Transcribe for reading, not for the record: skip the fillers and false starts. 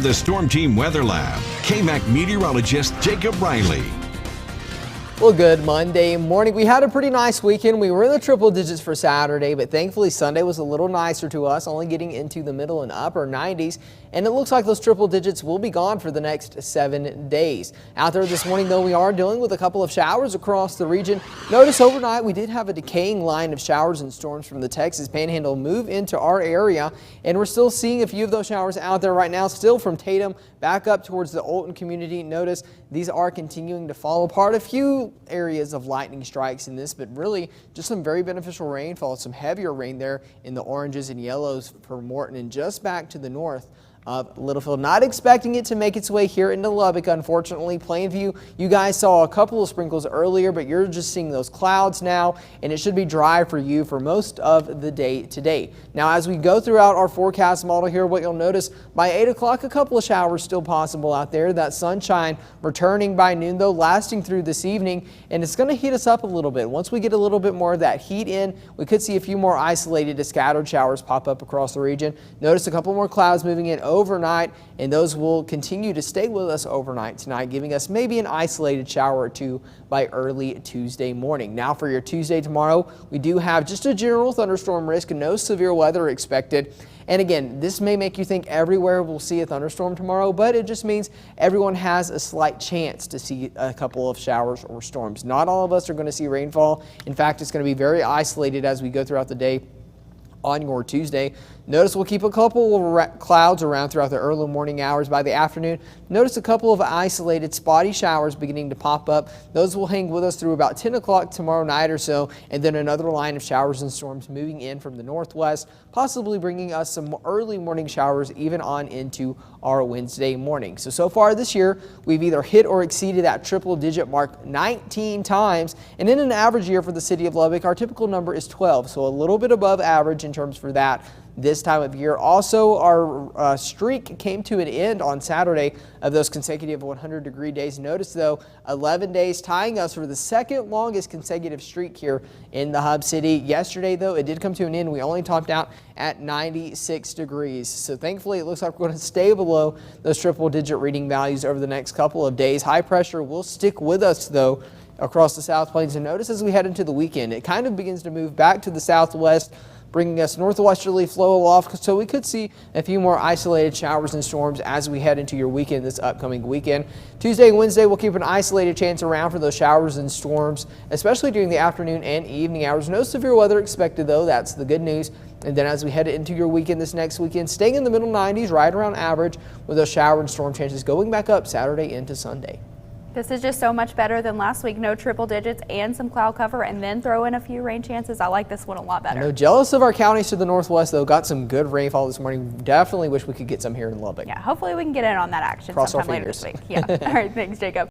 the Storm Team Weather Lab, KAMC Meteorologist Jacob Riley. Well, good Monday morning. We had a pretty nice weekend. We were in the triple digits for Saturday, but thankfully Sunday was a little nicer to us, only getting into the middle and upper 90s. And it looks like those triple digits will be gone for the next 7 days. Out there this morning, though, we are dealing with a couple of showers across the region. Notice overnight we did have a decaying line of showers and storms from the Texas Panhandle move into our area, and we're still seeing a few of those showers out there right now, still from Tatum back up towards the Olton community. Notice these are continuing to fall apart. A few areas of lightning strikes in this, but really just some very beneficial rainfall, some heavier rain there in the oranges and yellows for Morton and just back to the north of Littlefield. Not expecting it to make its way here into Lubbock, unfortunately. Plainview, you guys saw a couple of sprinkles earlier, but you're just seeing those clouds now, and it should be dry for you for most of the day today. Now, as we go throughout our forecast model here, what you'll notice by 8 o'clock, a couple of showers still possible out there. That sunshine returning by noon, though, lasting through this evening, and it's going to heat us up a little bit. Once we get a little bit more of that heat in, we could see a few more isolated to scattered showers pop up across the region. Notice a couple more clouds moving in overnight, and those will continue to stay with us overnight tonight, giving us maybe an isolated shower or two by early Tuesday morning. Now for your Tuesday tomorrow, we do have just a general thunderstorm risk, no severe weather expected. And again, this may make you think everywhere we'll see a thunderstorm tomorrow, but it just means everyone has a slight chance to see a couple of showers or storms. Not all of us are going to see rainfall. In fact, it's going to be very isolated as we go throughout the day on your Tuesday. Notice we'll keep a couple of clouds around throughout the early morning hours. By the afternoon, notice a couple of isolated spotty showers beginning to pop up. Those will hang with us through about 10 o'clock tomorrow night or so, and then another line of showers and storms moving in from the northwest, possibly bringing us some early morning showers even on into our Wednesday morning. So far this year, we've either hit or exceeded that triple digit mark 19 times, and in an average year for the city of Lubbock, our typical number is 12, so a little bit above average in terms for that this time of year. Also, our streak came to an end on Saturday of those consecutive 100-degree days. Notice, though, 11 days tying us for the second longest consecutive streak here in the Hub City. Yesterday, though, it did come to an end. We only topped out at 96 degrees. So thankfully, it looks like we're going to stay below those triple-digit reading values over the next couple of days. High pressure will stick with us, though, across the South Plains. And notice as we head into the weekend, it kind of begins to move back to the southwest, bringing us northwesterly flow aloft, so we could see a few more isolated showers and storms as we head into your weekend this upcoming weekend. Tuesday and Wednesday, we'll keep an isolated chance around for those showers and storms, especially during the afternoon and evening hours. No severe weather expected, though. That's the good news. And then as we head into your weekend this next weekend, staying in the middle 90s, right around average, with those shower and storm chances going back up Saturday into Sunday. This is just so much better than last week. No triple digits and some cloud cover, and then throw in a few rain chances. I like this one a lot better. No, jealous of our counties to the northwest, though. Got some good rainfall this morning. Definitely wish we could get some here in Lubbock. Yeah, hopefully we can get in on that action Cross sometime later this week. Yeah. All right, thanks, Jacob.